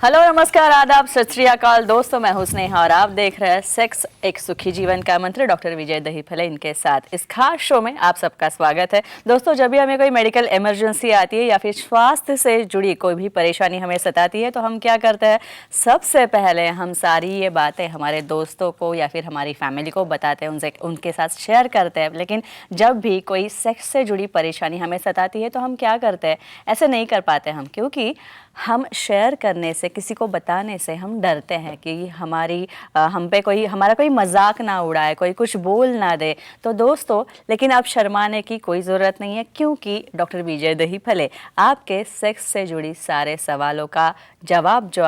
Hello, नमस्कार, आदाब, सत श्री अकाल दोस्तों। मैं हूं स्नेहा और आप देख रहे हैं सेक्स एक सुखी जीवन का मंत्र डॉक्टर विजय दहीफले इनके साथ। इस खास शो में आप सबका स्वागत है। दोस्तों, जब भी हमें कोई मेडिकल इमरजेंसी आती है या फिर स्वास्थ्य से जुड़ी कोई भी परेशानी हमें सताती है तो हम क्या करते हैं, सबसे पहले हम सारी ये बातें हमारे दोस्तों को या फिर हमारी फैमिली को बताते हैं, उनके साथ शेयर करते हैं। लेकिन जब भी कोई सेक्स से जुड़ी परेशानी हमें सताती है तो हम क्या करते हैं, ऐसे नहीं कर पाते हम, क्योंकि हम शेयर करने से, किसी को बताने से हम डरते हैं कि हम पे कोई हमारा कोई मजाक ना उड़ाए, कोई कुछ बोल ना दे। तो दोस्तों, लेकिन आप शर्माने की कोई ज़रूरत नहीं है, क्योंकि डॉक्टर विजय दहीफले आपके सेक्स से जुड़ी सारे सवालों का जवाब जो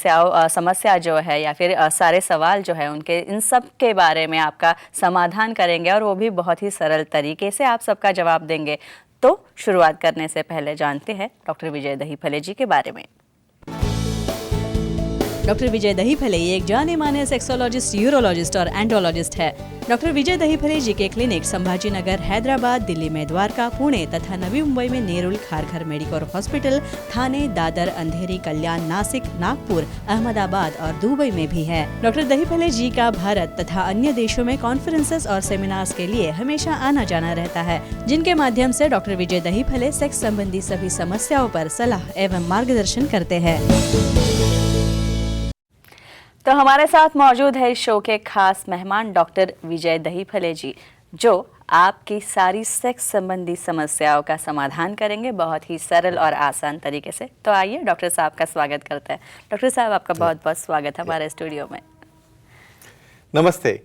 समस्या जो है या फिर सारे सवाल जो है उनके, इन सब के बारे में आपका समाधान करेंगे और वो भी बहुत ही सरल तरीके से आप सबका जवाब देंगे। तो शुरुआत करने से पहले जानते हैं डॉक्टर विजय दहीफले जी के बारे में। डॉक्टर विजय दहीफले एक जाने माने सेक्सोलॉजिस्ट, यूरोलॉजिस्ट और एंडोलॉजिस्ट है। डॉक्टर विजय दहीफले जी के क्लिनिक संभाजी नगर, हैदराबाद, दिल्ली में द्वारका, पुणे तथा नवी मुंबई में नेरुल, खारघर मेडिकोर हॉस्पिटल, थाने, दादर, अंधेरी, कल्याण, नासिक, नागपुर, अहमदाबाद और दुबई में भी है। डॉक्टर दहीफले जी का भारत तथा अन्य देशों में कॉन्फ्रेंसेस और सेमिनार्स के लिए हमेशा आना जाना रहता है, जिनके माध्यम से डॉक्टर विजय दहीफले सेक्स संबंधी सभी समस्याओं पर सलाह एवं मार्गदर्शन करते हैं। तो हमारे साथ मौजूद है इस शो के खास मेहमान डॉक्टर विजय दहीफले जी, जो आपकी सारी सेक्स संबंधी समस्याओं का समाधान करेंगे बहुत ही सरल और आसान तरीके से। तो आइए डॉक्टर साहब का स्वागत करते हैं। डॉक्टर साहब, आपका बहुत बहुत स्वागत है हमारे स्टूडियो में। नमस्ते।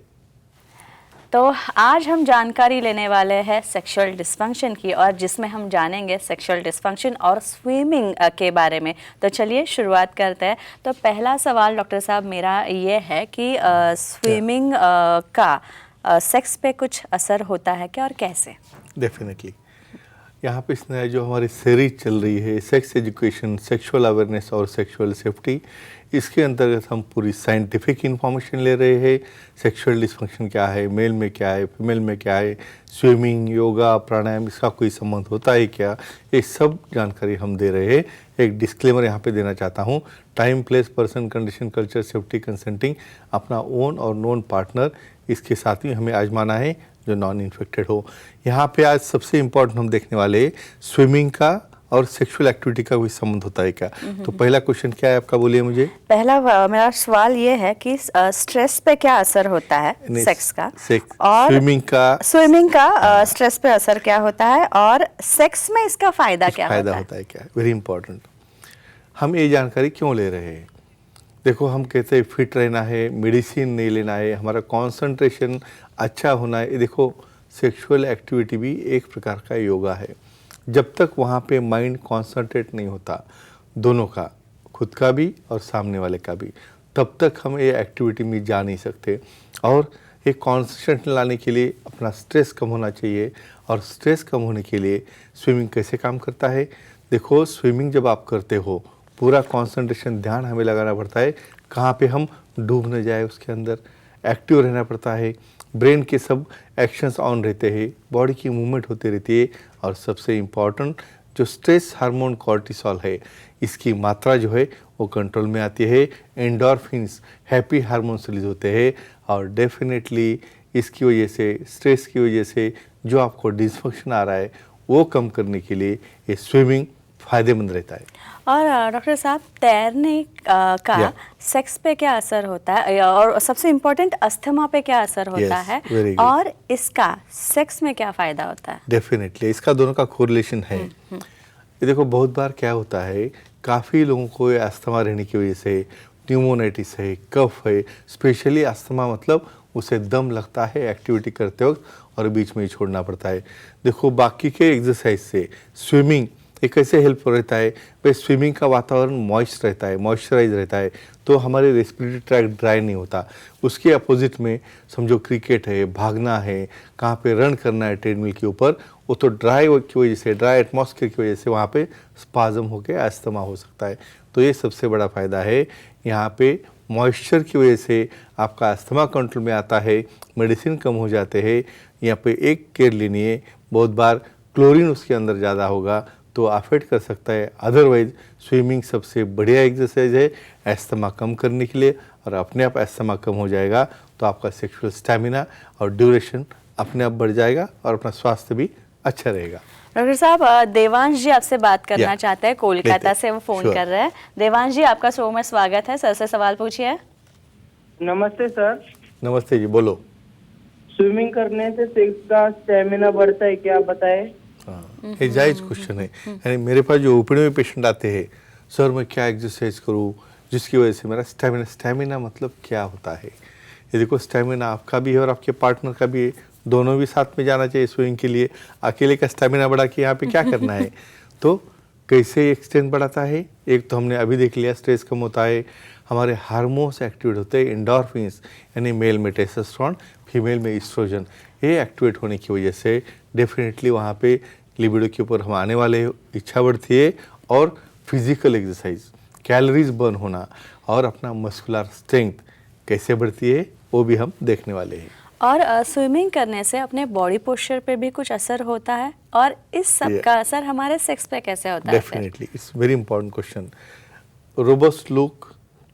तो आज हम जानकारी लेने वाले हैं सेक्सुअल डिस्फंक्शन की, और जिसमें हम जानेंगे सेक्सुअल डिस्फंक्शन और स्विमिंग के बारे में। तो चलिए शुरुआत करते हैं। तो पहला सवाल डॉक्टर साहब मेरा ये है कि स्विमिंग का सेक्स पे कुछ असर होता है क्या और कैसे? डेफिनेटली यहाँ पे इसने जो हमारी सीरीज चल रही है सेक्स एजुकेशन, सेक्सुअल अवेयरनेस और सेक्सुअल सेफ्टी, इसके अंतर्गत हम पूरी साइंटिफिक इंफॉर्मेशन ले रहे हैं। सेक्सुअल डिस्फंक्शन क्या है, मेल में क्या है, फीमेल में क्या है, स्विमिंग, योगा, प्राणायाम, इसका कोई संबंध होता है क्या, ये सब जानकारी हम दे रहे हैं। एक डिस्क्लेमर यहाँ पे देना चाहता हूँ, time, place, person, condition, culture, safety, consenting, अपना ओन और नोन पार्टनर, इसके साथ ही हमें आजमाना है जो नॉन इन्फेक्टेड हो। यहाँ पे आज सबसे इम्पोर्टेंट हम देखने वाले स्विमिंग का और सेक्सुअल एक्टिविटी का कोई संबंध होता है क्या। तो पहला क्वेश्चन क्या है आपका, बोलिए मुझे। पहला मेरा सवाल ये है कि स्ट्रेस पे क्या असर होता है सेक्स का, और स्विमिंग का स्ट्रेस पे असर क्या होता है, और सेक्स में इसका फायदा क्या होता है क्या। Very important. हम ये जानकारी क्यों ले रहे हैं? देखो, हम कहते हैं फिट रहना है, मेडिसिन नहीं लेना है, हमारा कंसंट्रेशन अच्छा होना है। देखो, सेक्सुअल एक्टिविटी भी एक प्रकार का योगा है। जब तक वहाँ पे माइंड कंसंट्रेट नहीं होता, दोनों का, खुद का भी और सामने वाले का भी, तब तक हम ये एक्टिविटी में जा नहीं सकते। और एक कंसंट्रेशन लाने के लिए अपना स्ट्रेस कम होना चाहिए, और स्ट्रेस कम होने के लिए स्विमिंग कैसे काम करता है। देखो, स्विमिंग जब आप करते हो, पूरा कंसंट्रेशन, ध्यान हमें लगाना पड़ता है कहाँ पे हम डूब न जाए, उसके अंदर एक्टिव रहना पड़ता है। ब्रेन के सब एक्शंस ऑन रहते हैं, बॉडी की मूवमेंट होती रहती है, और सबसे इम्पॉर्टेंट जो स्ट्रेस हार्मोन कॉर्टिसोल है, इसकी मात्रा जो है वो कंट्रोल में आती है। एंडोर्फिन्स, हैप्पी हार्मोन्स रिलीज होते हैं, और डेफिनेटली इसकी वजह से, स्ट्रेस की वजह से जो आपको डिस्फंक्शन आ रहा है वो कम करने के लिए ये स्विमिंग फ़ायदेमंद रहता है। और डॉक्टर साहब, तैरने का सेक्स पे क्या असर होता है, और सबसे इम्पोर्टेंट अस्थमा पे क्या असर होता है, और इसका सेक्स में क्या फ़ायदा होता है? डेफिनेटली इसका दोनों का कोरिलेशन है। ये देखो, बहुत बार क्या होता है, काफ़ी लोगों को ये अस्थमा रहने की वजह से न्यूमोनाइटिस है, कफ है। स्पेशली अस्थमा मतलब उसे दम लगता है एक्टिविटी करते वक्त, और बीच में ही छोड़ना पड़ता है। देखो, बाकी के एक्सरसाइज से स्विमिंग एक कैसे हेल्प रहता है, भाई स्विमिंग का वातावरण मॉइस्ट रहता है, मॉइस्चराइज रहता है, तो हमारे रेस्पिरेटरी ट्रैक्ट ड्राई नहीं होता। उसके अपोजिट में समझो क्रिकेट है, भागना है, कहाँ पे रन करना है ट्रेडमिल के ऊपर, वो तो ड्राई की वजह से, ड्राई एटमॉस्फेयर की वजह से वहाँ पे स्पाज्म होकर अस्थमा हो सकता है। तो ये सबसे बड़ा फ़ायदा है। यहाँ पे मॉइस्चर की वजह से आपका अस्थमा कंट्रोल में आता है, मेडिसिन कम हो जाते हैं। यहाँ पे एक केयर लेनी है, बहुत बार क्लोरीन उसके अंदर ज़्यादा होगा तो अफेक्ट कर सकता है। अदरवाइज स्विमिंग सबसे बढ़िया एक्सरसाइज है अस्थमा कम करने के लिए, और अपने आप अस्थमा कम हो जाएगा तो आपका सेक्सुअल स्टैमिना और ड्यूरेशन अपने आप बढ़ जाएगा और अपना स्वास्थ्य भी अच्छा रहेगा। डॉक्टर साहब, देवांश जी आपसे बात करना या, चाहते हैं, कोलकाता से वो फोन Sure. कर रहे हैं। देवांश जी, आपका शो में स्वागत है, सर से सवाल पूछिए। नमस्ते सर। नमस्ते जी, बोलो। स्विमिंग करने से सेक्स का स्टेमिना बढ़ता है क्या, बताएं? हाँ, ये जायज क्वेश्चन है। यानी मेरे पास जो ओपीडी में पेशेंट आते हैं, सर मैं क्या एक्सरसाइज करूँ जिसकी वजह से मेरा स्टेमिना मतलब क्या होता है? ये देखो, स्टेमिना आपका भी है और आपके पार्टनर का भी है, दोनों भी साथ में जाना चाहिए स्विमिंग के लिए। अकेले का स्टेमिना बढ़ा के यहाँ पे क्या करना है? तो कैसे एक्सटेंड बढ़ाता है? एक तो हमने अभी देख लिया, स्ट्रेस कम होता है, हमारे हार्मोन्स एक्टिवेट होते हैं, एंडोर्फिन्स, यानी मेल में टेस्टोस्टेरोन, फीमेल में ईस्ट्रोजन, ये एक्टिवेट होने की वजह से डेफिनेटली वहाँ पे लिबिडो के ऊपर हम आने वाले, इच्छा बढ़ती है, और फिजिकल एक्सरसाइज, कैलोरीज बर्न होना और अपना मस्कुलर स्ट्रेंथ कैसे बढ़ती है वो भी हम देखने वाले हैं। और स्विमिंग करने से अपने बॉडी पोस्चर पे भी कुछ असर होता है, और इस सब का असर हमारे सेक्स पे कैसे होता है? Definitely, it's very important question. Robust look,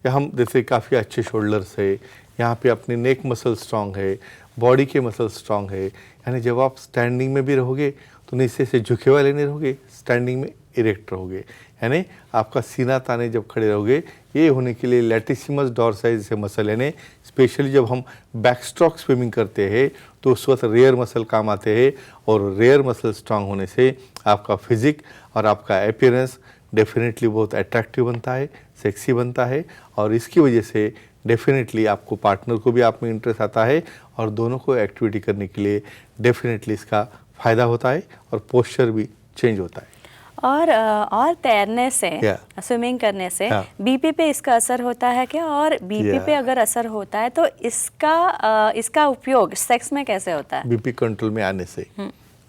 या हम जैसे काफ़ी अच्छे शोल्डर्स है, यहाँ पे अपनी नेक मसल स्ट्रांग है, बॉडी के मसल स्ट्रांग है, यानी जब आप स्टैंडिंग में भी रहोगे तो नीचे से झुके वाले नहीं रहोगे, स्टैंडिंग में इरेक्ट रहोगे, यानी आपका सीना ताने जब खड़े रहोगे। ये होने के लिए लैटिसिमस डॉर्साइज से मसल, यानी स्पेशली जब हम बैक स्ट्रोक स्विमिंग करते हैं तो उस वक्त रेयर मसल काम आते हैं, और रेयर मसल स्ट्रांग होने से आपका फिजिक और आपका अपीयरेंस डेफिनेटली बहुत अट्रैक्टिव बनता है, सेक्सी बनता है, और इसकी वजह से डेफिनेटली आपको पार्टनर को भी आप में इंटरेस्ट आता है, और दोनों को एक्टिविटी करने के लिए डेफिनेटली इसका फ़ायदा होता है, और पोस्चर भी चेंज होता है। और तैरने से, स्विमिंग करने से बीपी पे इसका असर होता है क्या? और बीपी पे अगर असर होता है तो इसका उपयोग सेक्स में कैसे होता है? बीपी कंट्रोल में आने से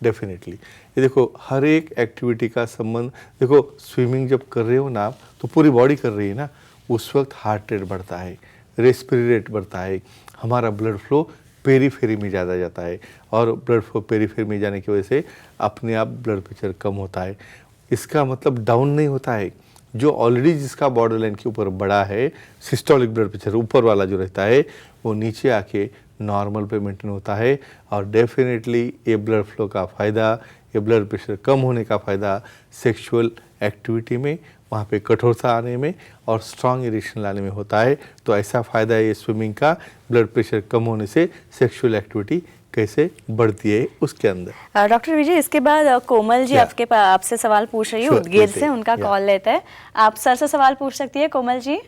डेफिनेटली, ये देखो हर एक एक्टिविटी का संबंध, देखो स्विमिंग जब कर रहे हो ना आप, तो पूरी बॉडी कर रही है ना, उस वक्त हार्ट रेट बढ़ता है, रेस्पिरेटरी रेट बढ़ता है, हमारा ब्लड फ्लो पेरीफेरी में ज़्यादा जाता है, और ब्लड फ्लो पेरीफेरी में जाने की वजह से अपने आप ब्लड प्रेशर कम होता है। इसका मतलब डाउन नहीं होता है, जो ऑलरेडी जिसका बॉर्डर लाइन के ऊपर बड़ा है, सिस्टोलिक ब्लड प्रेशर ऊपर वाला जो रहता है, वो नीचे आके नॉर्मल पे मेंटेन होता है, और डेफिनेटली ये ब्लड फ्लो का फ़ायदा, ये ब्लड प्रेशर कम होने का फ़ायदा सेक्सुअल एक्टिविटी में, वहाँ पे कठोरता आने में और स्ट्रॉन्ग इरेक्शन लाने में होता है। तो ऐसा फ़ायदा है ये स्विमिंग का, ब्लड प्रेशर कम होने से सेक्सुअल एक्टिविटी कैसे बढ़ती है उसके अंदर। डॉक्टर विजय, इसके बाद कोमल जी आपसे सवाल पूछ रही है, उदगीर से, उनका कॉल लेते हैं। आप सर से सवाल पूछ सकती है कोमल जी।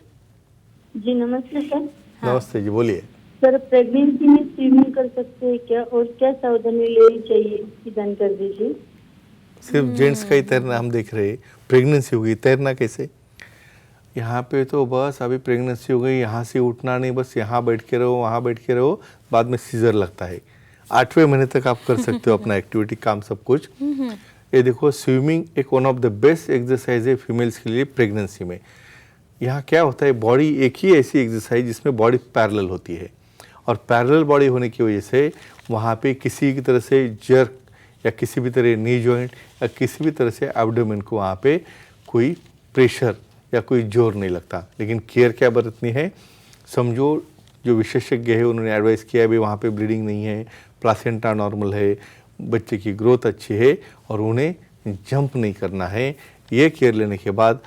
जी नमस्ते सर। नमस्ते जी, बोलिए। सर, प्रेगनेंसी में स्विमिंग कर सकते हैं क्या, और क्या सावधानी लेनी चाहिए इसकी जानकारी दीजिए। सिर्फ जेंट्स का ही तैरना हम देख रहे हैं, प्रेगनेंसी हो गई, तैरना कैसे? यहाँ पे तो बस अभी प्रेगनेंसी हो गई, यहाँ से उठना नहीं, बस यहाँ बैठ के रहो, वहाँ बैठ के रहो, बाद में सीजर लगता है। 8वें महीने तक आप कर सकते हो अपना एक्टिविटी, काम सब कुछ। ये देखो, स्विमिंग एक one of the best exercise है फीमेल्स के लिए प्रेगनेंसी में। यहाँ क्या होता है, बॉडी एक ही ऐसी एक्सरसाइज जिसमें बॉडी पैरेलल होती है, और पैरेलल बॉडी होने की वजह से वहाँ पे किसी की तरह से जर्क या किसी भी तरह नी जॉइंट या किसी भी तरह से एब्डोमेन को वहाँ पे कोई प्रेशर या कोई जोर नहीं लगता। लेकिन केयर क्या बरतनी है, समझो जो विशेषज्ञ है उन्होंने एडवाइस किया है भी वहाँ पे ब्लीडिंग नहीं है, प्लासेंटा नॉर्मल है, बच्चे की ग्रोथ अच्छी है, और उन्हें जंप नहीं करना है। ये केयर लेने के बाद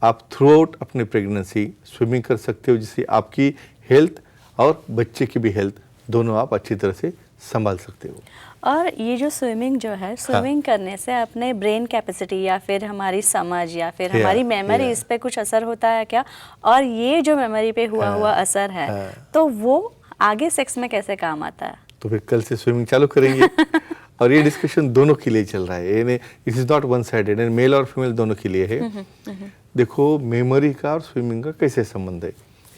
आप थ्रू आउट अपनी प्रेगनेंसी स्विमिंग कर सकते हो, जिससे आपकी हेल्थ और बच्चे की भी हेल्थ दोनों आप अच्छी तरह से संभाल सकते हो। और ये जो स्विमिंग जो है, स्विमिंग करने से अपने ब्रेन कैपेसिटी या फिर हमारी समझ या फिर हमारी मेमोरी, इस पे कुछ असर होता है क्या? और ये जो मेमोरी पे हुआ असर है, तो वो आगे सेक्स में कैसे काम आता है? तो फिर कल से स्विमिंग चालू करेंगे। और ये डिस्कशन दोनों के लिए चल रहा है, it is not one sided, male और फीमेल दोनों के लिए है। देखो, मेमोरी का और स्विमिंग का कैसे संबंध है।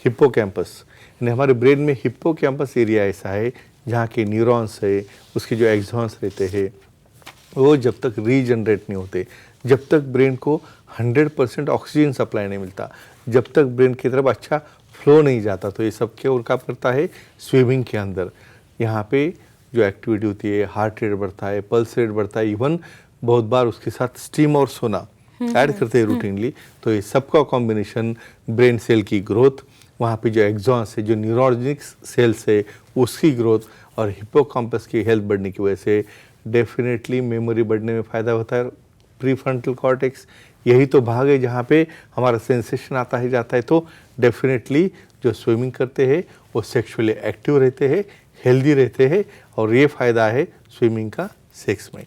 हिप्पोकैम्पस, यानी हमारे ब्रेन में हिप्पोकैम्पस एरिया ऐसा है जहाँ के न्यूरॉन्स है, उसके जो एक्सॉन्स रहते हैं, वो जब तक रीजनरेट नहीं होते, जब तक ब्रेन को 100% ऑक्सीजन सप्लाई नहीं मिलता, जब तक ब्रेन की तरफ अच्छा फ्लो नहीं जाता, तो ये सब क्या उनका करता है स्विमिंग के अंदर। यहाँ पे जो एक्टिविटी होती है, हार्ट रेट बढ़ता है, पल्स रेट बढ़ता है, इवन बहुत बार उसके साथ स्टीम और सोना, ऐड करते हैं रूटीनली, तो ये सबका कॉम्बिनेशन ब्रेन सेल की ग्रोथ, वहाँ पे जो एक्सॉन्स है, जो न्यूरोजेनिक सेल्स है उसकी ग्रोथ और हिप्पोकैम्पस की हेल्थ बढ़ने की वजह से डेफिनेटली मेमोरी बढ़ने में फ़ायदा होता है। प्रीफ्रंटल कॉर्टेक्स यही तो भाग है जहाँ पे हमारा सेंसेशन आता है जाता है, तो डेफिनेटली जो स्विमिंग करते हैं वो सेक्सुअली एक्टिव रहते हैं, हेल्दी रहते हैं और ये फ़ायदा है स्विमिंग का सेक्स में।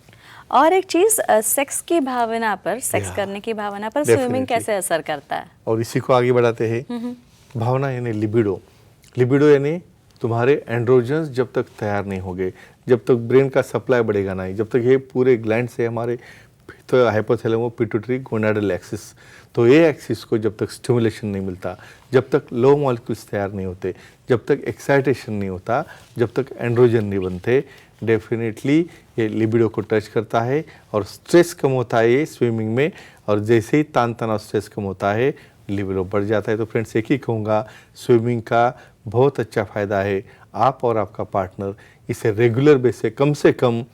और एक चीज़, सेक्स की भावना पर, सेक्स Yeah. करने की भावना पर स्विमिंग Definitely. कैसे असर करता है? और इसी को आगे बढ़ाते हैं, भावना यानी लिबिडो। लिबिडो यानी तुम्हारे एंड्रोजन्स जब तक तैयार नहीं होंगे, जब तक ब्रेन का सप्लाई बढ़ेगा नहीं, जब तक ये पूरे ग्लैंड से हमारे तो हाइपोथैलेमो पिट्यूटरी गोनाडल एक्सिस, तो ये एक्सिस को जब तक स्टिमुलेशन नहीं मिलता, जब तक लो मॉलिक्यूल्स तैयार नहीं होते, जब तक एक्साइटेशन नहीं होता, जब तक एंड्रोजन नहीं बनते, डेफिनेटली ये लिबिडो को टच करता है और स्ट्रेस कम होता है ये स्विमिंग में। और जैसे ही तान तनाव स्ट्रेस कम होता है लिबिडो बढ़ जाता है। तो फ्रेंड्स एक ही कहूँगा, स्विमिंग का बहुत अच्छा फ़ायदा है। आप और आपका पार्टनर इसे रेगुलर बेस से कम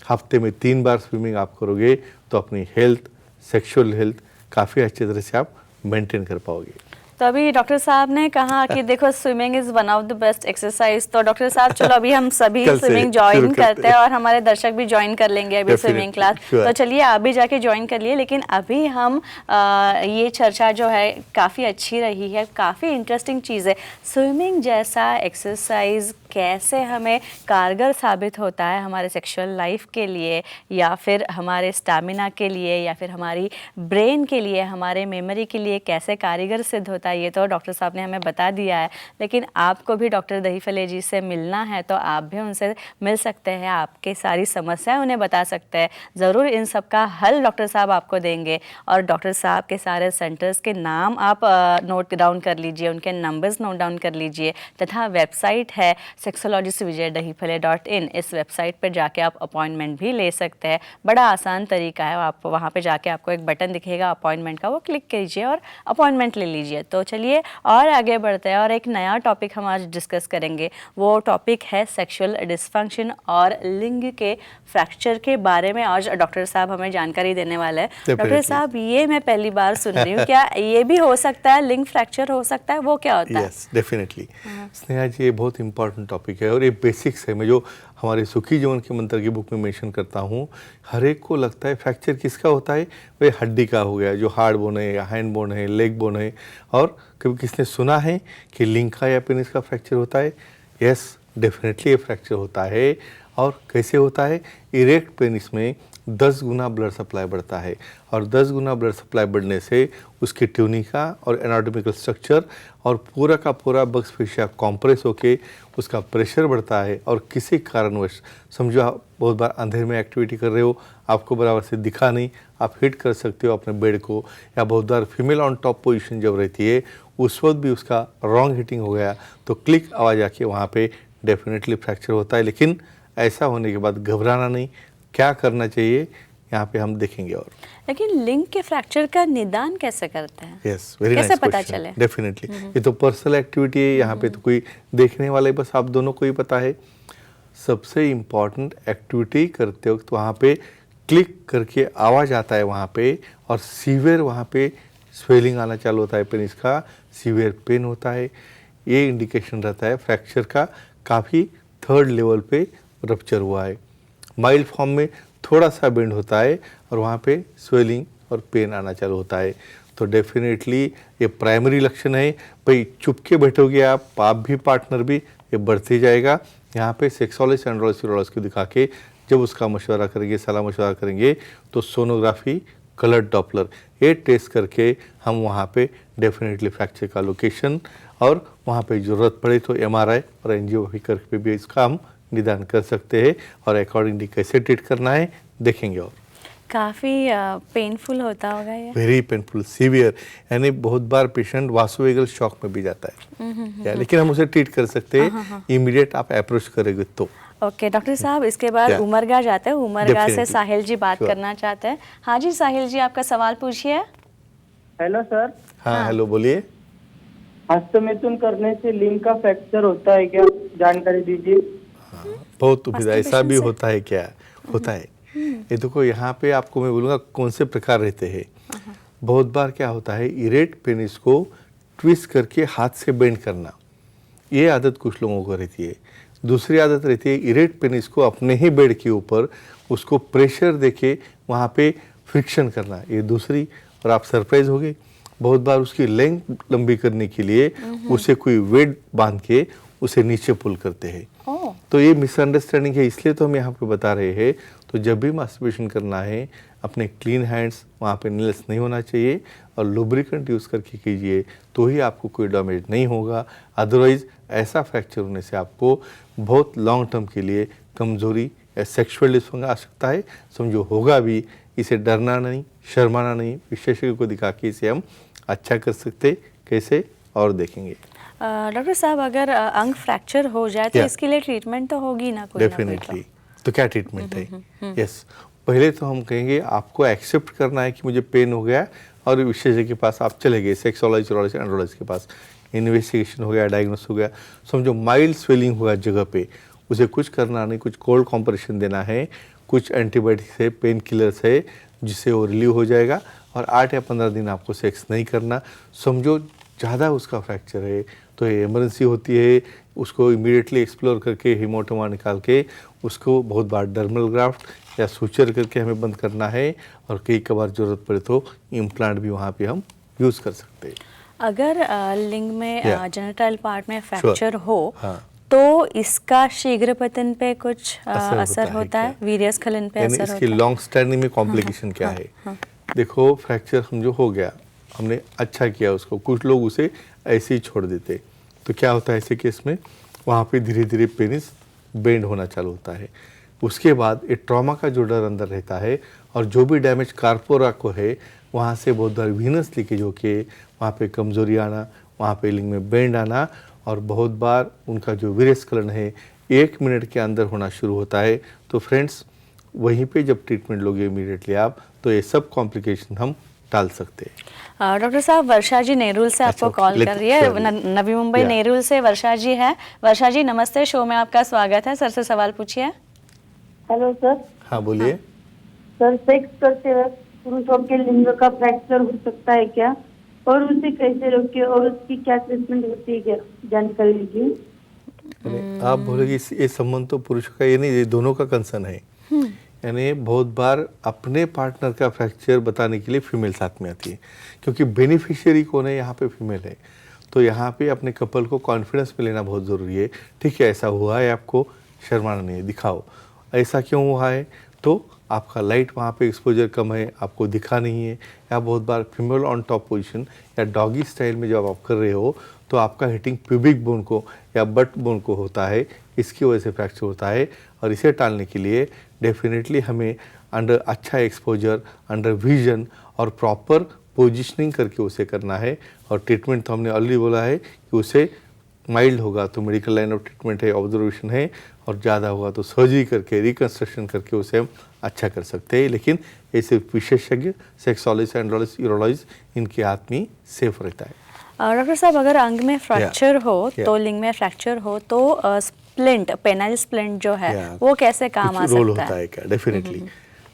हफ्ते में 3 बार स्विमिंग आप करोगे तो अपनी हेल्थ, सेक्सुअल हेल्थ काफ़ी अच्छे तरह से आप मेंटेन कर पाओगे। तो अभी डॉक्टर साहब ने कहा कि देखो swimming is one of the best exercise, तो डॉक्टर साहब चलो अभी हम सभी कल से स्विमिंग शुरू ज्वाइन करते करते हैं और हमारे दर्शक भी ज्वाइन कर लेंगे अभी Definitely, स्विमिंग क्लास। sure. तो चलिए आप भी जाके ज्वाइन कर लिए। लेकिन अभी हम ये चर्चा जो है काफ़ी अच्छी रही है, काफ़ी इंटरेस्टिंग चीज़ है। स्विमिंग जैसा एक्सरसाइज कैसे हमें कारगर साबित होता है हमारे सेक्सुअल लाइफ के लिए, या फिर हमारे स्टैमिना के लिए, या फिर हमारी ब्रेन के लिए, हमारे मेमोरी के लिए कैसे कारीगर सिद्ध होता है, ये तो डॉक्टर साहब ने हमें बता दिया है। लेकिन आपको भी डॉक्टर दहीफले जी से मिलना है तो आप भी उनसे मिल सकते हैं, आपके सारी समस्याएं उन्हें बता सकते हैं। ज़रूर इन सब का हल डॉक्टर साहब आपको देंगे। और डॉक्टर साहब के सारे सेंटर्स के नाम आप नोट डाउन कर लीजिए, उनके नंबर्स नोट डाउन कर लीजिए, तथा वेबसाइट है sexologistvijaydahipale.in। इस वेबसाइट पर जाके आप अपॉइंटमेंट भी ले सकते हैं। बड़ा आसान तरीका है, आप वहाँ पे जाके आपको एक बटन दिखेगा अपॉइंटमेंट का, वो क्लिक कीजिए और अपॉइंटमेंट ले लीजिए। तो चलिए और आगे बढ़ते हैं और एक नया टॉपिक हम आज डिस्कस करेंगे। वो टॉपिक है सेक्सुअल डिसफंक्शन और लिंग के फ्रैक्चर के बारे में आज डॉक्टर साहब हमें जानकारी देने वाले हैं। डॉक्टर साहब, ये मैं पहली बार सुन रही हूँ, क्या ये भी हो सकता है, लिंग फ्रैक्चर हो सकता है, वो क्या होता है? यस, डेफिनेटली स्नेहा जी, ये बहुत इंपॉर्टेंट टॉपिक है और ये बेसिक्स है। मैं जो हमारे सुखी जीवन के मंत्र की बुक में मेंशन करता हूँ, हर एक को लगता है फ्रैक्चर किसका होता है, वही हड्डी का हो गया, जो हार्ड बोन है या हैंड बोन है, लेग बोन है। और कभी किसने सुना है कि लिंग का या पेनिस का फ्रैक्चर होता है? यस, डेफिनेटली ये फ्रैक्चर होता है। और कैसे होता है? इरेक्ट पेनिस में 10 गुना ब्लड सप्लाई बढ़ता है और 10 गुना ब्लड सप्लाई बढ़ने से उसकी ट्यूनिका और एनाटॉमिकल स्ट्रक्चर और पूरा का पूरा बक्स फेशिया कॉम्प्रेस होके उसका प्रेशर बढ़ता है। और किसी कारणवश, समझो आप बहुत बार अंधेरे में एक्टिविटी कर रहे हो, आपको बराबर से दिखा नहीं, आप हिट कर सकते हो अपने बेड को, या बहुत बार फीमेल ऑन टॉप पोजीशन जब रहती है उस वक्त भी उसका रॉन्ग हिटिंग हो गया तो क्लिक आवाज़ आके वहाँ पे डेफिनेटली फ्रैक्चर होता है। लेकिन ऐसा होने के बाद घबराना नहीं, क्या करना चाहिए यहाँ पे हम देखेंगे। और लेकिन लिंग के फ्रैक्चर का निदान कैसे करते हैं? यस, वेरी कैसे नाइस पता क्वेश्चन। चले? डेफिनेटली ये तो पर्सनल एक्टिविटी है, यहाँ पे तो कोई देखने वाला है, बस आप दोनों को ही पता है। सबसे इम्पॉर्टेंट एक्टिविटी करते वक्त वहाँ पे क्लिक करके आवाज़ आता है वहाँ पे, और सीवियर वहाँ पे स्वेलिंग आना चालू होता है, पेनिस का सीवियर पेन होता है। ये इंडिकेशन रहता है फ्रैक्चर का, काफ़ी 3rd लेवल पे रप्चर हुआ है। माइल्ड फॉर्म में थोड़ा सा बेंड होता है और वहाँ पे स्वेलिंग और पेन आना चालू होता है। तो डेफिनेटली ये प्राइमरी लक्षण है। भाई चुपके बैठोगे आप भी पार्टनर भी, ये बढ़ते जाएगा। यहाँ पे सेक्सोलॉजिस्ट एंड्रोलॉजिस्ट यूरोलॉजिस्ट को दिखा के जब उसका मशवरा करेंगे, सलाह मशवरा करेंगे, तो सोनोग्राफी, कलर डॉपलर, ये टेस्ट करके हम वहाँ पे डेफिनेटली फ्रैक्चर का लोकेशन और वहाँ पे ज़रूरत पड़े तो MRI और एंजियोग्राफी करके भी इसका हम निदान कर सकते हैं। और अकॉर्डिंगली कैसे ट्रीट करना है देखेंगे। और काफ़ी पेनफुल होता होगा ये? वेरी पेनफुल, सीवियर, यानी बहुत बार पेशेंट वासोवेगल शॉक में भी जाता है। लेकिन हम उसे ट्रीट कर सकते हैं, इमीडिएट आप अप्रोच करेंगे तो। ओके डॉक्टर साहब, इसके बाद उमरगा जाते हैं। उमरगा से Definitely. साहिल जी बात करना चाहते हैं। हाँ जी साहिल जी, आपका सवाल पूछिए। Hello sir. हाँ हेलो, बोलिए। हस्तमैथुन करने से लिंग का फ्रैक्चर होता है क्या, जानकारी दीजिए। बहुत उम्मीद, ऐसा भी Masturbation होता है क्या? होता है। ये देखो यहाँ पे आपको मैं बोलूँगा कौन से प्रकार रहते हैं। बहुत बार क्या होता है, इरेक्ट पेनिस को ट्विस्ट करके हाथ से बेंड करना, ये आदत कुछ लोगों को रहती है। दूसरी आदत रहती है इरेक्ट पेनिस को अपने ही बेड के ऊपर उसको प्रेशर देके वहाँ पे फ्रिक्शन करना, ये दूसरी। और आप सरप्राइज हो गए, बहुत बार उसकी लेंथ लंबी करने के लिए उसे कोई वेट बांध के उसे नीचे पुल करते हैं। तो ये मिसअंडरस्टैंडिंग है, इसलिए तो हम यहाँ पे बता रहे हैं। तो जब भी मास्टरबेशन करना है, अपने क्लीन हैंड्स, वहाँ पे नेल्स नहीं होना चाहिए और लुब्रिकेंट यूज़ करके कीजिए, तो ही आपको कोई डैमेज नहीं होगा। अदरवाइज ऐसा फ्रैक्चर होने से आपको बहुत लॉन्ग टर्म के लिए कमज़ोरी या सेक्सुअल डिसफंक्शन आ सकता है। समझो होगा भी, इसे डरना नहीं, शर्माना नहीं, विशेषज्ञ को दिखा के इसे हम अच्छा कर सकते। कैसे और देखेंगे। डॉक्टर साहब, अगर अंग फ्रैक्चर हो जाए तो Yeah. इसके लिए ट्रीटमेंट तो होगी ना कोई ना कोई तो? डेफिनेटली। तो क्या ट्रीटमेंट है? यस, पहले तो हम कहेंगे आपको एक्सेप्ट करना है कि मुझे पेन हो गया और विशेषज्ञ के पास आप चले गए, सेक्सोलॉजी, यूरोलॉजी, एंड्रोलॉजी के पास, इन्वेस्टिगेशन हो गया, डायग्नोस हो गया। समझो माइल्ड स्वेलिंग हुआ जगह पे, उसे कुछ करना नहीं, कुछ कोल्ड कॉम्प्रेशन देना है, कुछ एंटीबायोटिक्स है, पेन किलर्स है, जिससे वो रिलीव हो जाएगा। और 8 या 15 दिन आपको सेक्स नहीं करना। समझो ज़्यादा उसका फ्रैक्चर है तो ये इमरजेंसी होती है, उसको इमीडिएटली एक्सप्लोर करके हीमोटोमा निकाल के उसको बहुत बार डर्मल ग्राफ्ट या सूचर करके हमें बंद करना है। और कई कबार ज़रूरत पड़े तो इम्प्लांट भी वहाँ पे हम यूज़ कर सकते हैं। अगर लिंग में Yeah. जेनिटल पार्ट में फ्रैक्चर हो हाँ। तो इसका शीघ्र पतन पे कुछ असर है होता है, क्या? वीर्यस्खलन पे यानी असर इसकी होता है? लॉन्ग स्टैंडिंग में कॉम्प्लिकेशन क्या है? देखो, फ्रैक्चर समझो हो गया, हमने अच्छा किया उसको, कुछ लोग उसे ऐसे ही छोड़ देते। तो क्या होता है ऐसे केस में, वहाँ पे धीरे धीरे पेनिस बेंड होना चालू होता है। उसके बाद एक ट्रॉमा का जो डर अंदर रहता है और जो भी डैमेज कार्पोरा को है, वहाँ से बहुत बार वीनस लीकेज होके वहाँ पे कमजोरी आना, वहाँ पे लिंग में बेंड आना, और बहुत बार उनका जो वीर्यस्खलन है 1 मिनट के अंदर होना शुरू होता है। तो फ्रेंड्स, वहीं पे जब ट्रीटमेंट लोगे इमीडिएटली आप, तो ये सब कॉम्प्लिकेशन हम टाल सकते हैं। डॉक्टर साहब, वर्षा जी नेरुल से आपको अच्छा, कॉल कर रही है, sorry. नवी मुंबई Yeah. नेरुल से वर्षा जी है। वर्षा जी नमस्ते, शो में आपका स्वागत है। सर से सवाल पूछिए। Hello sir. हाँ बोलिए। सर, सेक्स करते वक्त पुरुषों के लिंग का फ्रैक्चर हो सकता है क्या, और उसे कैसे रोके, और उसकी क्या ट्रीटमेंट होती है, क्या जानकारी लीजिए। आप बोलोगे ये संबंध तो पुरुषों का, ये नहीं, ये दोनों का कंसर्न है। यानी बहुत बार अपने पार्टनर का फ्रैक्चर बताने के लिए फीमेल साथ में आती है, क्योंकि बेनिफिशियरी कौन है यहाँ पे, फीमेल है। तो यहाँ पे अपने कपल को कॉन्फिडेंस में लेना बहुत ज़रूरी है। ठीक है, ऐसा हुआ है, आपको शर्माना नहीं है, दिखाओ ऐसा क्यों हुआ है। तो आपका लाइट वहाँ पे एक्सपोजर कम है, आपको दिखा नहीं है, या बहुत बार फीमेल ऑन टॉप पोजीशन या डॉगी स्टाइल में जब आप कर रहे हो तो आपका हिटिंग प्यूबिक बोन को या बट बोन को होता है, इसकी वजह से फ्रैक्चर होता है। और इसे टालने के लिए डेफिनेटली हमें अंडर अच्छा एक्सपोजर, अंडर विजन और प्रॉपर पोजिशनिंग करके उसे करना है। और ट्रीटमेंट तो हमने ऑलरेडी बोला है कि उसे माइल्ड होगा तो मेडिकल लाइन ऑफ ट्रीटमेंट है, ऑब्जर्वेशन है, और ज़्यादा होगा तो सर्जरी करके, रिकन्स्ट्रक्शन करके उसे हम अच्छा कर सकते हैं। लेकिन ये सिर्फ विशेषज्ञ, सेक्सोलॉजिस्ट, एंड्रोलॉजिस्ट, यूरोलॉजिस्ट, इनके हाथ में सेफ रहता है। डॉक्टर साहब, अगर अंग में फ्रैक्चर हो Yeah. तो लिंग में फ्रैक्चर हो तो स्प्लिंट, पेनाइल स्प्लिंट जो है Yeah. वो कैसे काम आ कुछ रोल सकता होता है? है क्या? डेफिनेटली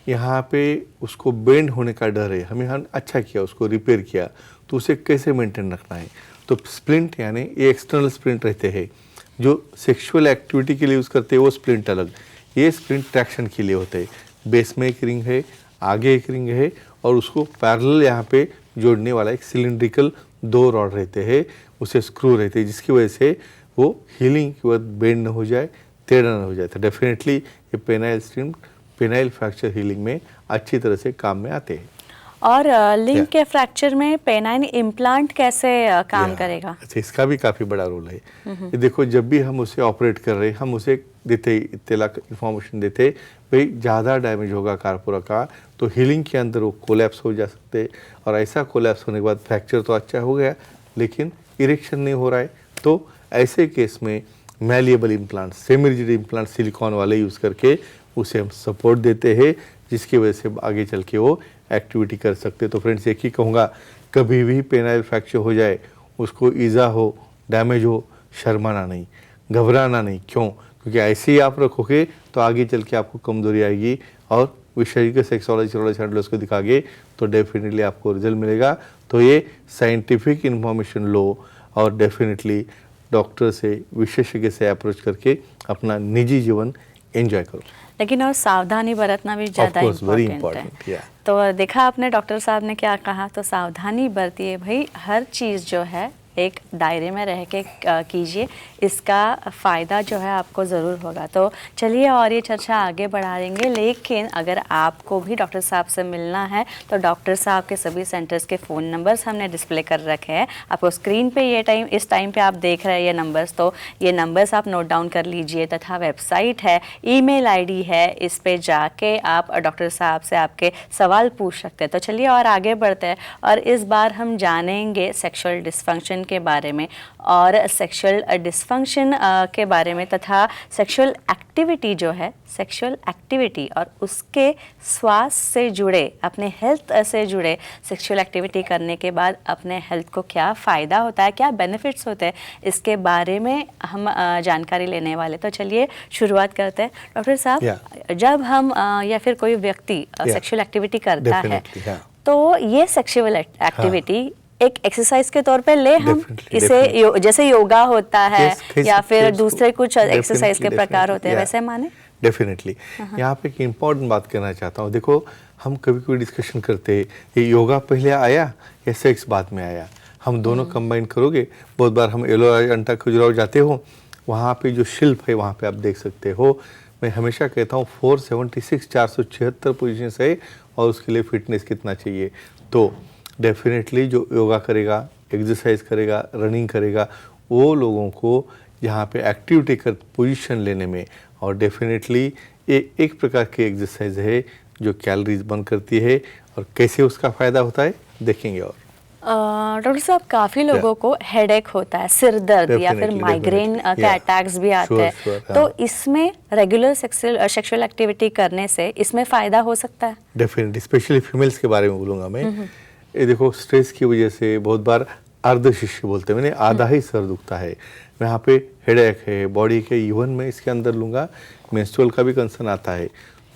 यहाँ पे उसको बेंड होने का डर है, हम अच्छा किया, उसको रिपेयर किया, तो उसे कैसे मेंटेन रखना है। तो स्प्लिंट यानी ये एक्सटर्नल स्प्लिंट रहते हैं, जो सेक्सुअल एक्टिविटी के लिए यूज़ करते हैं वो स्प्लिंट अलग, ये स्प्लिंट ट्रैक्शन के लिए होते हैं। बेस में एक रिंग है, आगे एक रिंग है, और उसको पैरेलल यहाँ पे जोड़ने वाला एक सिलिंड्रिकल 2 रॉड रहते हैं, उसे स्क्रू रहते हैं, जिसकी वजह से वो हीलिंग के वक्त बेंड न हो जाए, टेढ़ा न हो जाए। तो डेफिनेटली ये पेनाइल फ्रैक्चर हीलिंग में अच्छी तरह से काम में आते हैं। और लिंग के फ्रैक्चर में पेनाइन इम्प्लांट कैसे काम करेगा? अच्छा, इसका भी काफ़ी बड़ा रोल है। ये देखो, जब भी हम उसे ऑपरेट कर रहे हैं, हम उसे देते इत्तला इन्फॉर्मेशन देते, भाई ज़्यादा डैमेज होगा कार्पोरा का तो हीलिंग के अंदर वो कोलैप्स हो जा सकते, और ऐसा कोलैप्स होने के बाद फ्रैक्चर तो अच्छा हो गया लेकिन इरेक्शन नहीं हो रहा है, तो ऐसे केस में malleable implant, semi rigid implant silicon वाले यूज़ करके उसे हम सपोर्ट देते हैं, जिसकी वजह से आगे चल के वो एक्टिविटी कर सकते। तो फ्रेंड्स, एक ही कहूँगा, कभी भी पेनाइल फ्रैक्चर हो जाए, उसको ईज़ा हो, डैमेज हो, शर्माना नहीं, घबराना नहीं। क्यों? क्योंकि ऐसे ही आप रखोगे तो आगे चल के आपको कमज़ोरी आएगी और विशेषज्ञ सेक्सोलॉजी साइकोलॉजिस्ट को दिखागे तो डेफिनेटली आपको रिजल्ट मिलेगा। तो ये साइंटिफिक इंफॉर्मेशन लो और डेफिनेटली डॉक्टर से विशेषज्ञ से अप्रोच करके अपना निजी जीवन एंजॉय करो। लेकिन और सावधानी बरतना भी ज़्यादा इम्पोर्टेंट है। तो देखा आपने डॉक्टर साहब ने क्या कहा, तो सावधानी बरतिए भाई, हर चीज़ जो है एक दायरे में रह के कीजिए, इसका फ़ायदा जो है आपको ज़रूर होगा। तो चलिए और ये चर्चा आगे बढ़ाएंगे, लेकिन अगर आपको भी डॉक्टर साहब से मिलना है तो डॉक्टर साहब के सभी सेंटर्स के फ़ोन नंबर्स हमने डिस्प्ले कर रखे हैं आपको स्क्रीन पे। इस टाइम पे आप देख रहे हैं ये नंबर्स, तो ये नंबर्स आप नोट डाउन कर लीजिए। तथा वेबसाइट है, ईमेल आईडी है, इस पे जाके आप डॉक्टर साहब से आपके सवाल पूछ सकते हैं। तो चलिए और आगे बढ़ते हैं, और इस बार हम जानेंगे सेक्सुअल डिस्फंक्शन के बारे में और सेक्सुअल डिस्फंक्शन के बारे में, तथा सेक्सुअल एक्टिविटी जो है, सेक्सुअल एक्टिविटी और उसके स्वास्थ्य से जुड़े, अपने हेल्थ से जुड़े सेक्सुअल एक्टिविटी करने के बाद अपने हेल्थ को क्या फ़ायदा होता है, क्या बेनिफिट्स होते हैं, इसके बारे में हम जानकारी लेने वाले। तो चलिए शुरुआत करते हैं। डॉक्टर साहब, जब हम या फिर कोई व्यक्ति सेक्सुअल एक्टिविटी करता है तो ये सेक्सुअल एक्टिविटी एक एक्सरसाइज के तौर पे ले हम इसे जैसे योगा होता है या फिर दूसरे कुछ एक्सरसाइज के प्रकार होते हैं, वैसे माने? डेफिनेटली। यहाँ पे एक इम्पॉर्टेंट बात कहना चाहता हूँ। देखो, हम कभी कोई डिस्कशन करते हैं, ये योगा पहले आया या सेक्स बाद में आया, हम दोनों कंबाइन करोगे। बहुत बार हम एलोरा अंटा खजुराहो जाते हो, वहाँ पे जो शिल्प है वहाँ पे आप देख सकते हो। मैं हमेशा कहता हूँ 476 पोजीशंस है और उसके लिए फिटनेस कितना चाहिए। तो डेफिनेटली जो योगा करेगा, एक्सरसाइज करेगा, रनिंग करेगा, वो लोगों को यहाँ पे एक्टिविटी कर पोजीशन लेने में, और डेफिनेटली ये एक प्रकार की एक्सरसाइज है जो कैलोरीज बर्न करती है। और कैसे उसका फ़ायदा होता है देखेंगे। और डॉक्टर साहब, काफ़ी लोगों को हेडेक होता है, सिर दर्द या फिर माइग्रेन के अटैक्स भी आते हैं, तो इसमें रेगुलर सेक्सुअल एक्टिविटी करने से इसमें फ़ायदा हो सकता है? डेफिनेटली, स्पेशली फीमेल्स के बारे में बोलूँगा मैं। ये देखो, स्ट्रेस की वजह से बहुत बार अर्धशिष्य बोलते हैं, मैंने आधा ही सर दुखता है, यहाँ पे हेडेक है, बॉडी के, इवन मैं इसके अंदर लूँगा मेंस्ट्रुअल का भी कंसर्न आता है।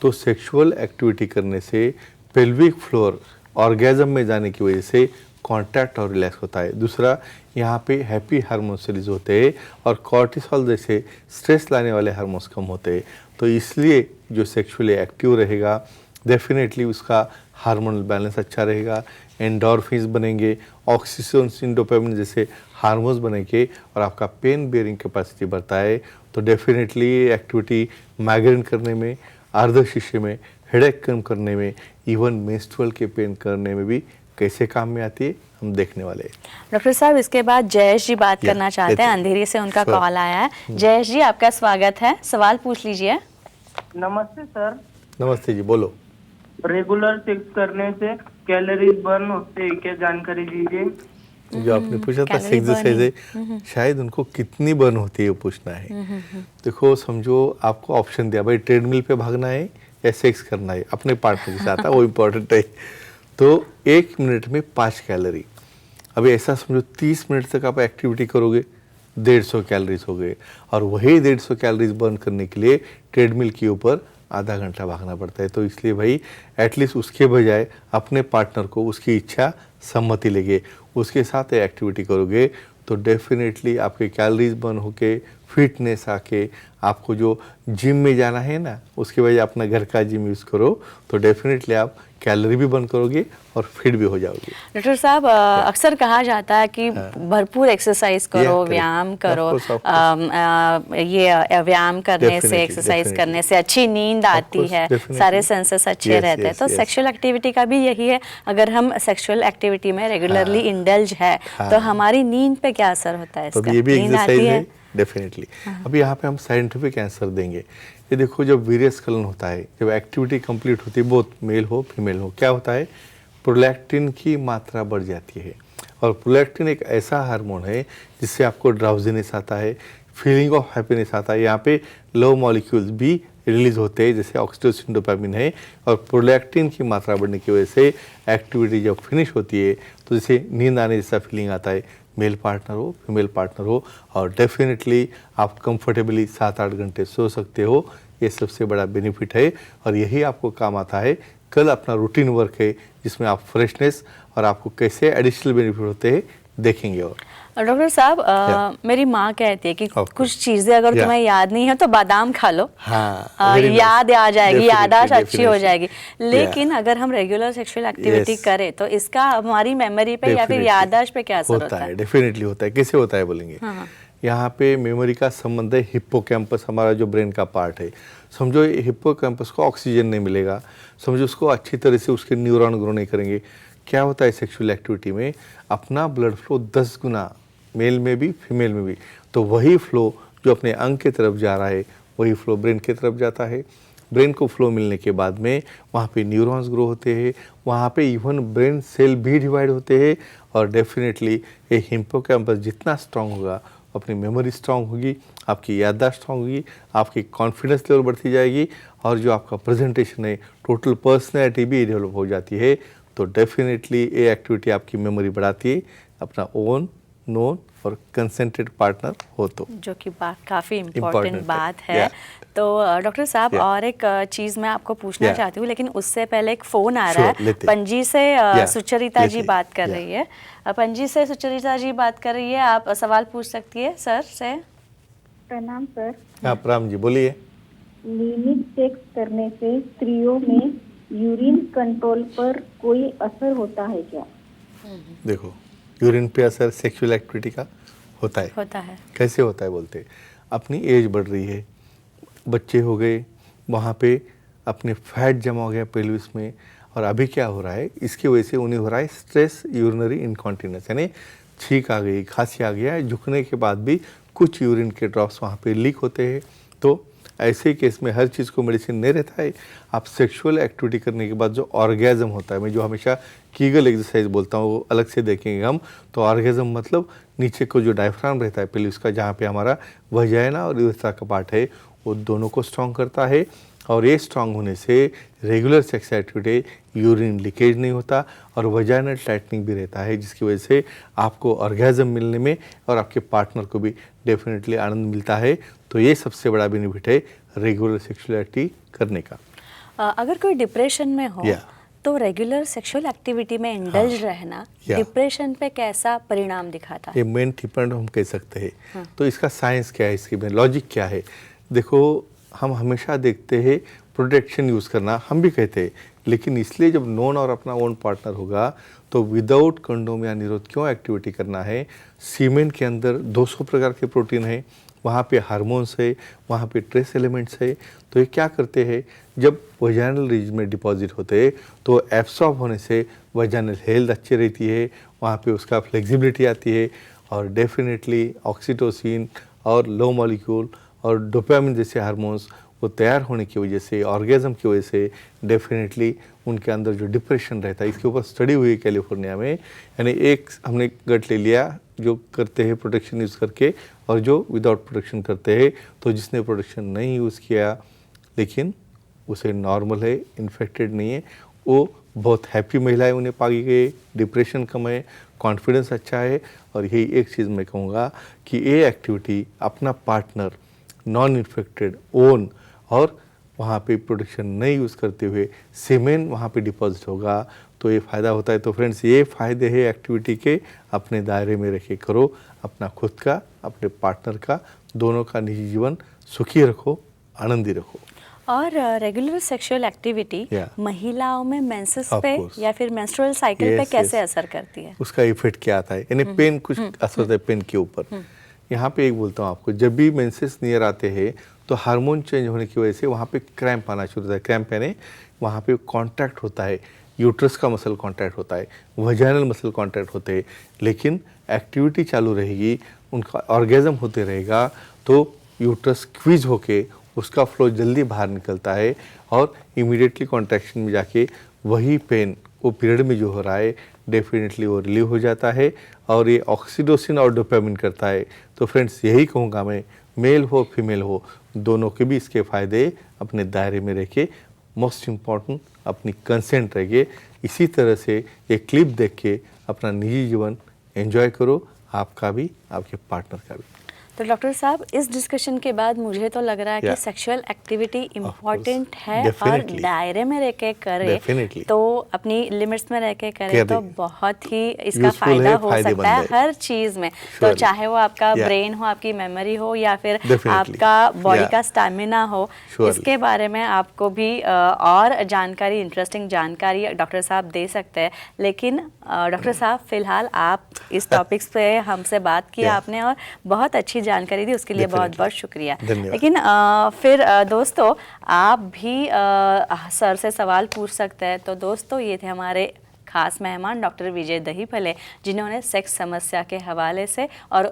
तो सेक्सुअल एक्टिविटी करने से पेल्विक फ्लोर ऑर्गेजम में जाने की वजह से कॉन्टैक्ट और रिलैक्स होता है। दूसरा, यहाँ पे हैप्पी हार्मोन्स रिलीज होते हैं और कॉर्टिसोल जैसे स्ट्रेस लाने वाले हार्मोन्स कम होते हैं। तो इसलिए जो सेक्सुअली एक्टिव रहेगा डेफिनेटली उसका हार्मोनल बैलेंस अच्छा रहेगा, एंडोर्फिन्स बनेंगे, ऑक्सीटोसिन, डोपामिन जैसे हार्मोन्स बनेंगे और आपका पेन बेयरिंग कैपेसिटी बढ़ता है। तो डेफिनेटली ये एक्टिविटी माइग्रेन करने में, अर्धशिष्य में, हेडेक कम करने में, इवन मेंस्ट्रुअल के पेन करने में भी कैसे काम में आती है हम देखने वाले हैं। डॉक्टर साहब, इसके बाद जयेश जी बात करना चाहते हैं, अंधेरी से उनका कॉल आया है। जयेश जी, आपका स्वागत है, सवाल पूछ लीजिए। नमस्ते सर। नमस्ते जी, बोलो। रेगुलर सेक्स करने से कैलोरीज बर्न होते हैं क्या, जानकारी दीजिए। जो आपने पूछा था एक्सरसाइज है, शायद उनको कितनी बर्न होती है वो पूछना है। देखो, समझो आपको ऑप्शन दिया, भाई ट्रेडमिल पे भागना है या सेक्स करना है अपने पार्टनर के साथ, वो इम्पोर्टेंट है। तो 1 मिनट में 5 कैलोरी। अभी ऐसा समझो 30 मिनट तक आप एक्टिविटी करोगे, 150 कैलोरीज हो गए, और वही 150 कैलोरीज बर्न करने के लिए ट्रेडमिल के ऊपर आधा घंटा भागना पड़ता है। तो इसलिए भाई एटलीस्ट उसके बजाय अपने पार्टनर को उसकी इच्छा सम्मति लेंगे, उसके साथ एक्टिविटी करोगे तो डेफिनेटली आपके कैलोरीज बर्न होके, फिटनेस आके, आपको जो जिम में जाना है ना, उसके बजाय अपना घर का जिम यूज़ करो तो डेफिनेटली आप कैलोरी भी बर्न करोगे और फिट भी हो जाओगे। डॉक्टर साहब, अक्सर कहा जाता है कि भरपूर एक्सरसाइज करो, व्यायाम करो, ये व्यायाम करने से, एक्सरसाइज करने से अच्छी नींद आती है, सारे सेंसेस अच्छे रहते हैं। तो सेक्सुअल एक्टिविटी का भी यही है, अगर हम सेक्सुअल एक्टिविटी में रेगुलरली इंडल्ज है तो हमारी नींद पे क्या असर होता है इसका? ये भी नींद आती है? डेफिनेटली। अभी यहाँ पे हम साइंटिफिक आंसर देंगे। ये देखो, जब वीर्यस्खलन होता है, जब एक्टिविटी कंप्लीट होती है, बोथ मेल हो फीमेल हो, क्या होता है, प्रोलैक्टिन की मात्रा बढ़ जाती है। और प्रोलैक्टिन एक ऐसा हार्मोन है जिससे आपको ड्राउजीनेस आता है, फीलिंग ऑफ हैप्पीनेस आता है। यहाँ पे लव मॉलिक्यूल्स भी रिलीज होते हैं जैसे ऑक्सीटोसिन, डोपामिन है। और प्रोलैक्टिन की मात्रा बढ़ने की वजह से एक्टिविटी जब फिनिश होती है तो जैसे नींद आने जैसा फीलिंग आता है, मेल पार्टनर हो फीमेल पार्टनर हो, और डेफिनेटली आप कंफर्टेबली 7-8 घंटे सो सकते हो। ये सबसे बड़ा बेनिफिट है और यही आपको काम आता है। कल अपना रूटीन वर्क है जिसमें आप फ्रेशनेस और आपको कैसे एडिशनल बेनिफिट होते हैं देखेंगे। और डॉक्टर साहब मेरी माँ कहती है कि Okay. कुछ चीजें अगर Yeah. तुम्हें याद नहीं है तो बादाम खा लो, हाँ, very nice. याद आ जाएगी, Definitely, याददाश्त अच्छी हो definitely. जाएगी। लेकिन अगर हम रेगुलर सेक्सुअल एक्टिविटी Yes. करें तो इसका हमारी मेमोरी पे या फिर Definitely. याददाश्त पे क्या असर होता होता है? डेफिनेटली होता है। कैसे होता है बोलेंगे? हाँ। यहाँ पे मेमोरी का संबंध है हिप्पोकैम्पस, हमारा जो ब्रेन का पार्ट है। समझो हिप्पोकैम्पस को ऑक्सीजन नहीं मिलेगा, समझो उसको अच्छी तरह से उसके न्यूरॉन ग्रो नहीं करेंगे। क्या होता है सेक्सुअल एक्टिविटी में, अपना ब्लड फ्लो 10 गुना मेल में भी फीमेल में भी, तो वही फ्लो जो अपने अंग की तरफ जा रहा है वही फ्लो ब्रेन की तरफ जाता है। ब्रेन को फ्लो मिलने के बाद में वहाँ पे न्यूरॉन्स ग्रो होते हैं, वहाँ पे इवन ब्रेन सेल भी डिवाइड होते हैं और डेफिनेटली ये हिप्पोकैम्पस जितना स्ट्रांग होगा अपनी मेमोरी स्ट्रांग होगी, आपकी याददाश्त स्ट्रांग होगी, आपकी कॉन्फिडेंस लेवल बढ़ती जाएगी और जो आपका प्रेजेंटेशन है, टोटल पर्सनैलिटी भी डेवलप हो जाती है। तो डेफिनेटली ये एक्टिविटी आपकी मेमोरी बढ़ाती है, अपना ओन नोन और कंसेंटेड पार्टनर हो तो, जो कि काफी इम्पोर्टेंट Important बात है। है। Yeah. तो डॉक्टर साहब Yeah. और एक चीज मैं आपको पूछना Yeah. चाहती हूँ, लेकिन उससे पहले एक फोन आ रहा Sure, है। लेते। पंजी से Yeah, सुचरिता जी लेते। बात कर Yeah. रही है। पंजी से सुचरिता जी बात कर रही है, आप सवाल पूछ सकती है सर से। प्रणाम सर। आप राम जी बोलिए। नियमित सेक्स करने से स्त्रियों में यूरिन कंट्रोल पर कोई असर होता है क्या? देखो, यूरिन पे असर सेक्सुअल एक्टिविटी का होता है। होता है। कैसे होता है बोलते, अपनी एज बढ़ रही है, बच्चे हो गए, वहाँ पे अपने फैट जमा हो गया पेल्विस में, और अभी क्या हो रहा है, इसकी वजह से उन्हें हो रहा है स्ट्रेस यूरिनरी इनकॉन्टिनेंस, यानी छींक आ गई, खांसी आ गया, झुकने के बाद भी कुछ यूरिन के ड्रॉप्स वहाँ पे लीक होते हैं। तो ऐसे केस में हर चीज़ को मेडिसिन नहीं रहता है। आप सेक्सुअल एक्टिविटी करने के बाद जो ऑर्गेज़म होता है, मैं जो हमेशा कीगल एक्सरसाइज बोलता हूँ वो अलग से देखेंगे हम, तो ऑर्गेज़म मतलब नीचे को जो डायफ्राम रहता है पेल्विस का, जहाँ पे हमारा वजाइना और यूरेथ्रा का पार्ट है, वो दोनों को स्ट्रॉन्ग करता है। और ये स्ट्रांग होने से regular sex activity urine leakage नहीं होता और वजाइनल टाइटनिंग भी रहता है, जिसकी वजह से आपको ऑर्गेज़म मिलने में और आपके पार्टनर को भी डेफिनेटली आनंद मिलता है। तो ये सबसे बड़ा बेनिफिट है रेगुलर सेक्सुअल एक्टिविटी करने का। अगर कोई डिप्रेशन में हो Yeah. तो रेगुलर सेक्सुअल एक्टिविटी में इंडल्ज रहना Yeah. डिप्रेशन पे कैसा परिणाम दिखाता है? ये मेन टिपेंड हम कह सकते हैं। तो इसका साइंस क्या है, इसकी में लॉजिक क्या है? देखो, हम हमेशा देखते हैं प्रोटेक्शन यूज़ करना, हम भी कहते हैं, लेकिन इसलिए जब नॉन और अपना ओन पार्टनर होगा तो विदाउट कंडोम या निरोध क्यों एक्टिविटी करना है? सीमेन के अंदर 200 प्रकार के प्रोटीन है, वहाँ पे हार्मोन्स है, वहाँ पे ट्रेस एलिमेंट्स है। तो ये क्या करते हैं, जब वजाइनल रीजन में डिपॉजिट होते हैं तो एब्सॉर्ब होने से वजाइनल हेल्थ अच्छी रहती है, वहाँ पे उसका फ्लेक्सिबिलिटी आती है और डेफिनेटली ऑक्सीटोसिन और लो मॉलिक्यूल और डोपामिन जैसे हार्मोन्स वो तैयार होने की वजह से, ऑर्गेज़म की वजह से डेफिनेटली उनके अंदर जो डिप्रेशन रहता है, इसके ऊपर स्टडी हुई है कैलिफोर्निया में। यानी एक हमने गट ले लिया जो करते हैं प्रोटेक्शन यूज़ करके और जो विदाउट प्रोटेक्शन करते हैं। तो जिसने प्रोटेक्शन नहीं यूज़ किया लेकिन उसे नॉर्मल है, इन्फेक्टेड नहीं है, वो बहुत हैप्पी महिलाएं उन्हें पाई गई, डिप्रेशन कम है, कॉन्फिडेंस अच्छा है। और यही एक चीज़ मैं कहूँगा कि ये एक्टिविटी अपना पार्टनर नॉन इन्फेक्टेड ओन और वहाँ पे प्रोटेक्शन नहीं यूज़ करते हुए सीमेन वहाँ पे डिपॉजिट होगा तो ये फ़ायदा होता है। तो फ्रेंड्स, ये फ़ायदे हैं एक्टिविटी के, अपने दायरे में रखे करो, अपना खुद का, अपने पार्टनर का, दोनों का निजी जीवन सुखी रखो, आनंदी रखो। और रेगुलर सेक्सुअल एक्टिविटी Yeah. महिलाओं में मेंसेस Of पे course. या फिर मेंस्ट्रुअल साइकिल पे Yes, कैसे yes. असर करती है? उसका इफेक्ट क्या आता है, यानी पेन कुछ असर होता है पेन के ऊपर। यहाँ पे एक बोलता हूँ आपको, जब भी मेंसेस नियर आते हैं तो हार्मोन चेंज होने की वजह से वहाँ पे क्रैम्प आना शुरू होता है। क्रैम्प यानी वहाँ पे कांटेक्ट होता है, यूट्रस का मसल कांटेक्ट होता है, वजाइनल मसल कांटेक्ट होते हैं, लेकिन एक्टिविटी चालू रहेगी, उनका ऑर्गेज़म होते रहेगा तो यूट्रस क्वीज होके उसका फ्लो जल्दी बाहर निकलता है और इमीडिएटली कॉन्ट्रैक्शन में जाके वही पेन वो पीरियड में जो हो रहा है डेफिनेटली वो रिलीव हो जाता है और ये ऑक्सीटोसिन और डोपामिन करता है। तो फ्रेंड्स, यही कहूँगा मैं, मेल हो फीमेल हो, दोनों के भी इसके फ़ायदे अपने दायरे में रह के, मोस्ट इम्पॉर्टेंट अपनी कंसेंट रहिए। इसी तरह से ये क्लिप देख के अपना निजी जीवन एंजॉय करो, आपका भी, आपके पार्टनर का भी। तो डॉक्टर साहब इस डिस्कशन के बाद मुझे तो लग रहा है कि Yeah. सेक्सुअल एक्टिविटी इम्पॉर्टेंट है और Definitely. दायरे में रह के करे Definitely. तो अपनी लिमिट्स में रह के करे करे। तो बहुत ही इसका Useful फायदा है, हो सकता फायदेमंद है है। हर चीज़ में। तो Surely. चाहे वो आपका Yeah. ब्रेन हो, आपकी मेमोरी हो या फिर Definitely. आपका बॉडी Yeah. का स्टैमिना हो, Surely. इसके बारे में आपको भी और जानकारी, इंटरेस्टिंग जानकारी डॉक्टर साहब दे सकते हैं। लेकिन डॉक्टर साहब फिलहाल आप इस टॉपिक्स पे हमसे बात की Yeah. आपने और बहुत अच्छी जानकारी दी, उसके लिए बहुत Definitely. बहुत शुक्रिया। धन्यवाद। लेकिन फिर दोस्तों आप भी सर से सवाल पूछ सकते हैं। तो दोस्तों ये थे हमारे खास मेहमान डॉक्टर विजय दहीफले, जिन्होंने सेक्स समस्या के हवाले से और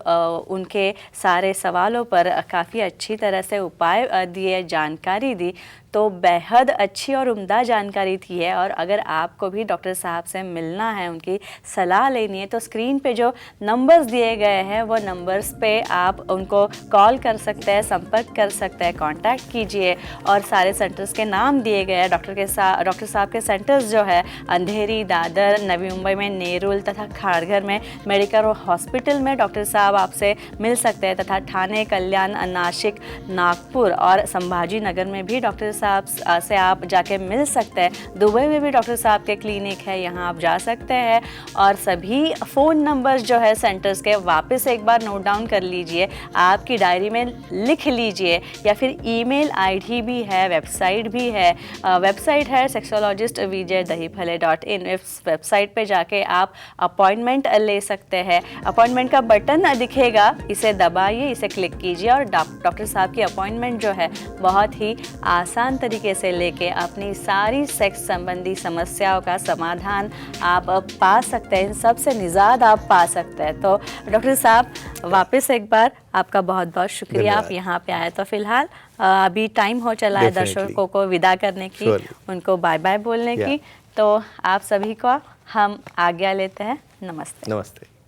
उनके सारे सवालों पर काफ़ी अच्छी तरह से उपाय दिए, जानकारी दी। तो बेहद अच्छी और उम्दा जानकारी थी है। और अगर आपको भी डॉक्टर साहब से मिलना है, उनकी सलाह लेनी है, तो स्क्रीन पे जो नंबर्स दिए गए हैं वो नंबर्स पे आप उनको कॉल कर सकते हैं, संपर्क कर सकते हैं, कांटेक्ट कीजिए। और सारे सेंटर्स के नाम दिए गए हैं। डॉक्टर साहब के सेंटर्स जो है अंधेरी, दादर, नवी मुंबई में नेरुल तथा खारघर में मेडिकल हॉस्पिटल में डॉक्टर साहब आपसे मिल सकते हैं, तथा ठाणे, कल्याण, नासिक, नागपुर और संभाजी नगर में भी डॉक्टर साहब से आप जाके मिल सकते हैं। दुबई में भी डॉक्टर साहब के क्लिनिक है, यहाँ आप जा सकते हैं। और सभी फ़ोन नंबर्स जो है सेंटर्स के वापस एक बार नोट डाउन कर लीजिए, आपकी डायरी में लिख लीजिए, या फिर ईमेल आईडी भी है, वेबसाइट भी है। वेबसाइट है sexologist.vijaydahiphale.in। इस वेबसाइट पे जाके आप अपॉइंटमेंट ले सकते हैं। अपॉइंटमेंट का बटन दिखेगा, इसे दबाइए, इसे क्लिक कीजिए और डॉक्टर साहब की अपॉइंटमेंट जो है बहुत ही आसान तरीके से लेके अपनी सारी सेक्स संबंधी समस्याओं का समाधान आप पा सकते हैं, इन सब से निजात आप पा सकते हैं। तो डॉक्टर साहब वापस एक बार आपका बहुत बहुत शुक्रिया, आप यहाँ पे आए। तो फिलहाल अभी टाइम हो चला है Definitely. दर्शकों को विदा करने की, Surely. उनको बाय बाय बोलने की। तो आप सभी को हम आज्ञा लेते हैं। नमस्ते। नमस्ते।